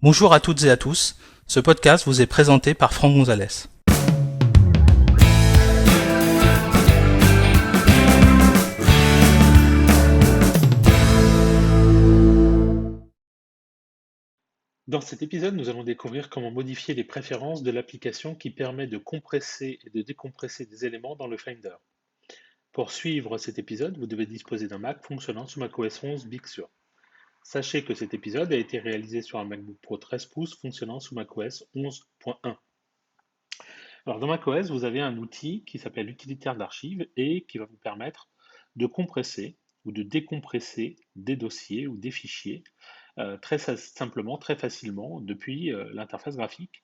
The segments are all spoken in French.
Bonjour à toutes et à tous, ce podcast vous est présenté par Franck Gonzalez. Dans cet épisode, nous allons découvrir comment modifier les préférences de l'application qui permet de compresser et de décompresser des éléments dans le Finder. Pour suivre cet épisode, vous devez disposer d'un Mac fonctionnant sous macOS 11 Big Sur. Sachez que cet épisode a été réalisé sur un MacBook Pro 13 pouces fonctionnant sous macOS 11.1. Alors dans macOS, vous avez un outil qui s'appelle utilitaire d'archives et qui va vous permettre de compresser ou de décompresser des dossiers ou des fichiers très simplement, très facilement depuis l'interface graphique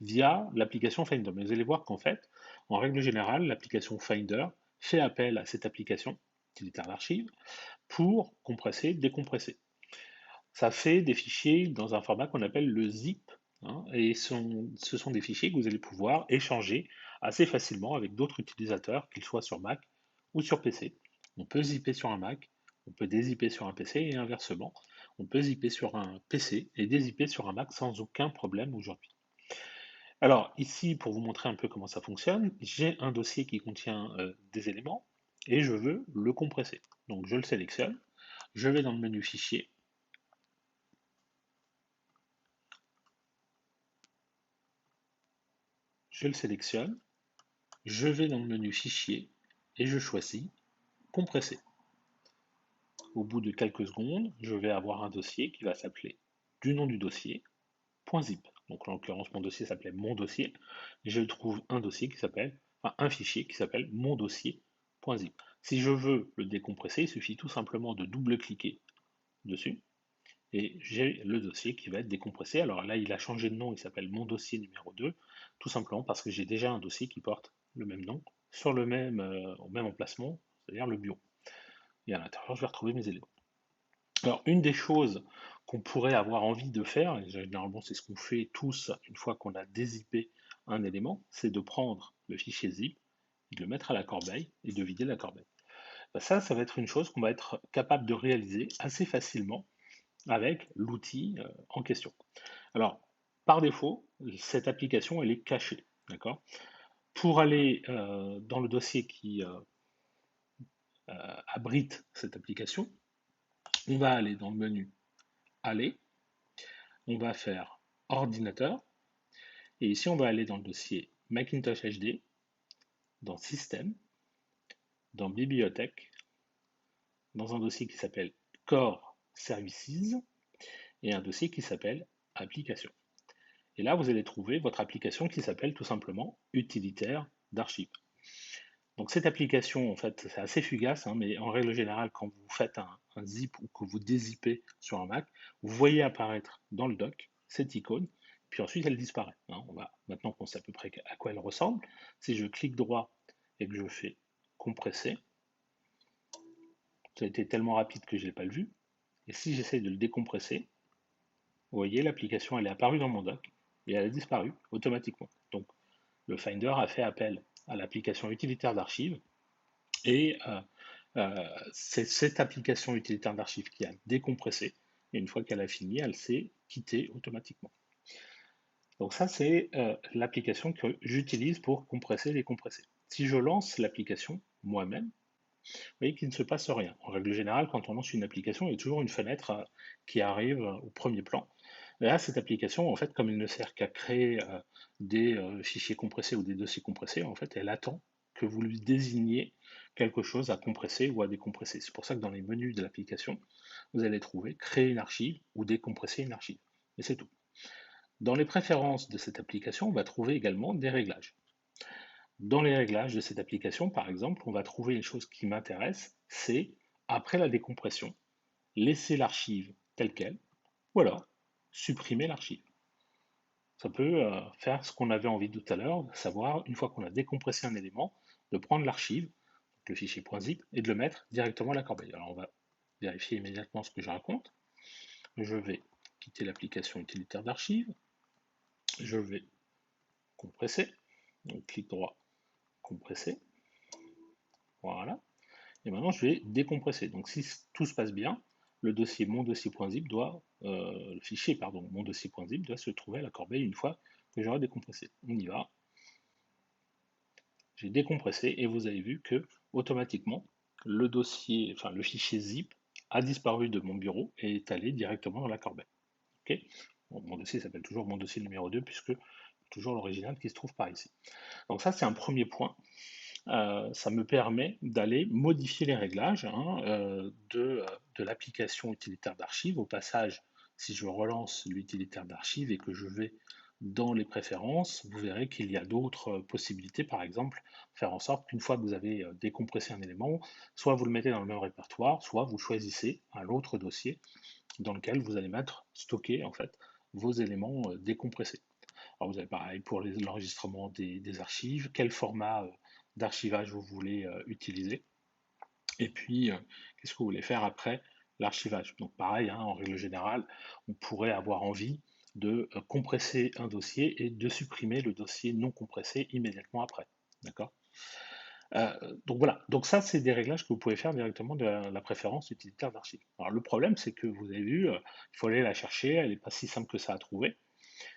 via l'application Finder. Mais vous allez voir qu'en fait, en règle générale, l'application Finder fait appel à cette application utilitaire d'archives pour compresser, décompresser. Ça fait des fichiers dans un format qu'on appelle le zip, hein, et ce sont des fichiers que vous allez pouvoir échanger assez facilement avec d'autres utilisateurs, qu'ils soient sur Mac ou sur PC. On peut zipper sur un Mac, on peut dézipper sur un PC et inversement. On peut zipper sur un PC et dézipper sur un Mac sans aucun problème aujourd'hui. Alors ici, pour vous montrer un peu comment ça fonctionne, j'ai un dossier qui contient des éléments et je veux le compresser. Donc je le sélectionne, je vais dans le menu Fichier, je le sélectionne, je vais dans le menu Fichier et je choisis Compresser. Au bout de quelques secondes, je vais avoir un dossier qui va s'appeler du nom du dossier, .zip. Donc en l'occurrence, mon dossier s'appelait mon dossier. Je trouve un dossier qui s'appelle, enfin, un fichier qui s'appelle mon dossier.zip. Si je veux le décompresser, il suffit tout simplement de double-cliquer dessus et j'ai le dossier qui va être décompressé. Alors là, il a changé de nom, il s'appelle mon dossier numéro 2, tout simplement parce que j'ai déjà un dossier qui porte le même nom sur au même emplacement, c'est-à-dire le bureau. Et à l'intérieur, je vais retrouver mes éléments. Alors, une des choses qu'on pourrait avoir envie de faire, et généralement c'est ce qu'on fait tous une fois qu'on a dézippé un élément, c'est de prendre le fichier zip, de le mettre à la corbeille et de vider la corbeille. Ben ça va être une chose qu'on va être capable de réaliser assez facilement avec l'outil en question. Alors, par défaut, cette application, elle est cachée, d'accord? Pour aller dans le dossier qui abrite cette application, on va aller dans le menu Aller, on va faire Ordinateur, et ici on va aller dans le dossier Macintosh HD, dans Système, dans Bibliothèque, dans un dossier qui s'appelle Core Services, et un dossier qui s'appelle Applications. Et là, vous allez trouver votre application qui s'appelle tout simplement Utilitaire d'archives. Donc cette application, en fait, c'est assez fugace, hein, mais en règle générale, quand vous faites un zip ou que vous dézippez sur un Mac, vous voyez apparaître dans le dock cette icône, puis ensuite elle disparaît, hein. On va maintenant qu'on sait à peu près à quoi elle ressemble. Si je clique droit et que je fais compresser, ça a été tellement rapide que je n'ai pas le vu. Et si j'essaie de le décompresser, vous voyez, l'application elle est apparue dans mon dock et elle a disparu automatiquement. Donc le Finder a fait appel à l'application utilitaire d'archives et c'est cette application utilitaire d'archives qui a décompressé, et une fois qu'elle a fini, elle s'est quittée automatiquement. Donc ça, c'est l'application que j'utilise pour compresser et décompresser. Si je lance l'application moi-même, vous voyez qu'il ne se passe rien. En règle générale, quand on lance une application, il y a toujours une fenêtre qui arrive au premier plan. Là, cette application, en fait, comme elle ne sert qu'à créer des fichiers compressés ou des dossiers compressés, en fait, elle attend que vous lui désigniez quelque chose à compresser ou à décompresser. C'est pour ça que dans les menus de l'application, vous allez trouver créer une archive ou décompresser une archive. Et c'est tout. Dans les préférences de cette application, on va trouver également des réglages. Dans les réglages de cette application, par exemple, on va trouver une chose qui m'intéresse, c'est, après la décompression, laisser l'archive telle qu'elle, ou alors supprimer l'archive. Ça peut faire ce qu'on avait envie tout à l'heure, savoir, une fois qu'on a décompressé un élément, de prendre l'archive, le fichier .zip, et de le mettre directement à la corbeille. Alors on va vérifier immédiatement ce que je raconte. Je vais quitter l'application utilitaire d'archives, je vais compresser, donc clic droit, compresser, voilà. Et maintenant je vais décompresser. Donc si tout se passe bien, le dossier mon dossier.zip doit le fichier, pardon, mon dossier.zip doit se trouver à la corbeille une fois que j'aurai décompressé. On y va. J'ai décompressé et vous avez vu que automatiquement le dossier, enfin le fichier zip a disparu de mon bureau et est allé directement dans la corbeille. Ok. Bon, mon dossier s'appelle toujours mon dossier numéro 2 puisque toujours l'original qui se trouve par ici. Donc ça c'est un premier point. Ça me permet d'aller modifier les réglages de l'application utilitaire d'archives. Au passage, si je relance l'utilitaire d'archives et que je vais dans les préférences, vous verrez qu'il y a d'autres possibilités, par exemple, faire en sorte qu'une fois que vous avez décompressé un élément, soit vous le mettez dans le même répertoire, soit vous choisissez un autre dossier dans lequel vous allez mettre, stocker en fait, vos éléments décompressés. Alors vous avez pareil pour l'enregistrement des archives, quel format d'archivage vous voulez utiliser, et puis qu'est-ce que vous voulez faire après l'archivage. Donc pareil, hein, en règle générale, on pourrait avoir envie de compresser un dossier et de supprimer le dossier non compressé immédiatement après. D'accord. Donc voilà, donc ça c'est des réglages que vous pouvez faire directement de la préférence utilitaire d'archives. Alors le problème c'est que vous avez vu, il faut aller la chercher, elle n'est pas si simple que ça à trouver.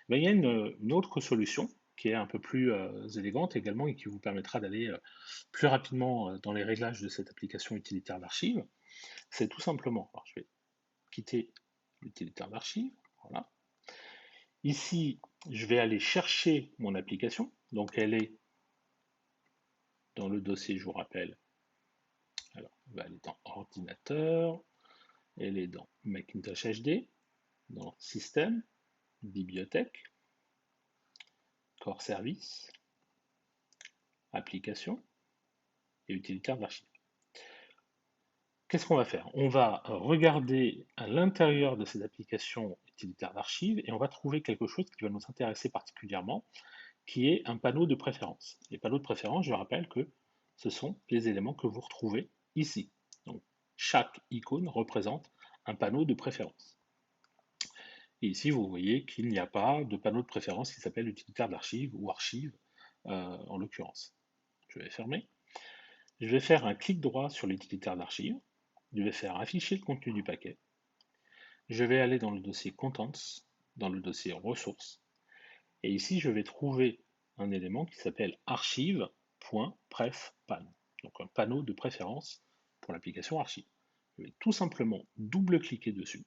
Mais il y a une autre solution qui est un peu plus élégante également et qui vous permettra d'aller plus rapidement dans les réglages de cette application utilitaire d'archives. C'est tout simplement, alors je vais quitter l'utilitaire d'archives, voilà. Ici, je vais aller chercher mon application, donc elle est dans le dossier, je vous rappelle, alors on va aller dans ordinateur, elle est dans Macintosh HD, dans Système, Bibliothèque, Core Service, Application et utilitaire d'archives. Qu'est-ce qu'on va faire? On va regarder à l'intérieur de ces applications utilitaires d'archives et on va trouver quelque chose qui va nous intéresser particulièrement, qui est un panneau de préférence. Les panneaux de préférence, je rappelle que ce sont les éléments que vous retrouvez ici. Donc, chaque icône représente un panneau de préférence. Et ici, vous voyez qu'il n'y a pas de panneau de préférence qui s'appelle utilitaire d'archives ou archives en l'occurrence. Je vais fermer. Je vais faire un clic droit sur l'utilitaire d'archives. Je vais faire afficher le contenu du paquet. Je vais aller dans le dossier Contents, dans le dossier Ressources. Et ici, je vais trouver un élément qui s'appelle archive.prefpan. Donc un panneau de préférence pour l'application Archive. Je vais tout simplement double-cliquer dessus.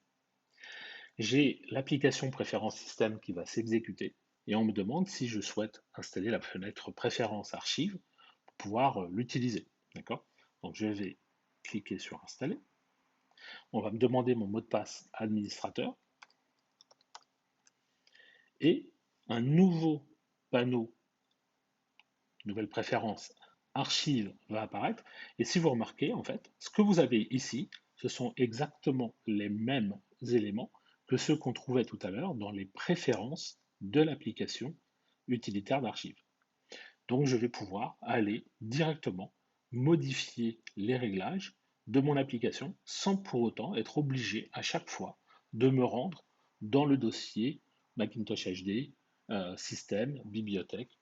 J'ai l'application Préférence Système qui va s'exécuter et on me demande si je souhaite installer la fenêtre Préférence Archive pour pouvoir l'utiliser. D'accord? Donc je vais cliquer sur Installer. On va me demander mon mot de passe administrateur et un nouveau panneau, nouvelle préférence, archive va apparaître. Et si vous remarquez, en fait, ce que vous avez ici, ce sont exactement les mêmes éléments que ceux qu'on trouvait tout à l'heure dans les préférences de l'application utilitaire d'archive. Donc je vais pouvoir aller directement modifier les réglages de mon application sans pour autant être obligé à chaque fois de me rendre dans le dossier Macintosh HD, système, bibliothèque,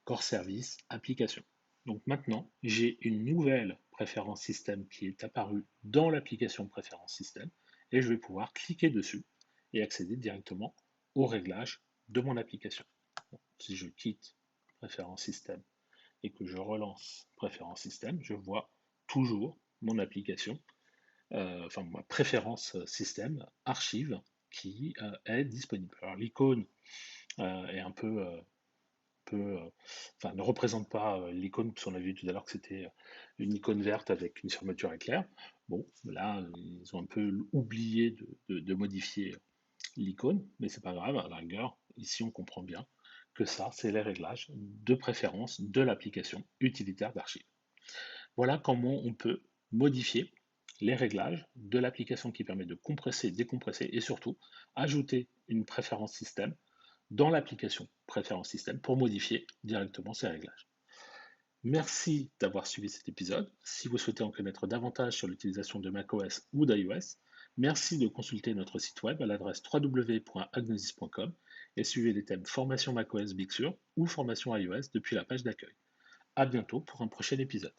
core service, application. Donc maintenant, j'ai une nouvelle préférence système qui est apparue dans l'application préférence système et je vais pouvoir cliquer dessus et accéder directement aux réglages de mon application. Donc, si je quitte préférence système et que je relance préférence système, je vois toujours mon application, enfin ma préférence système archive qui est disponible. Alors l'icône est un peu enfin, ne représente pas l'icône, parce qu'on a vu tout à l'heure que c'était une icône verte avec une fermeture éclair. Bon, là, ils ont un peu oublié de modifier l'icône, mais c'est pas grave, à la rigueur, ici on comprend bien que ça, c'est les réglages de préférence de l'application utilitaire d'archives. Voilà comment on peut modifier les réglages de l'application qui permet de compresser, décompresser et surtout ajouter une préférence système dans l'application préférence système pour modifier directement ces réglages. Merci d'avoir suivi cet épisode. Si vous souhaitez en connaître davantage sur l'utilisation de macOS ou d'iOS, merci de consulter notre site web à l'adresse www.agnosis.com et suivez les thèmes formation macOS Big Sur ou formation iOS depuis la page d'accueil. À bientôt pour un prochain épisode.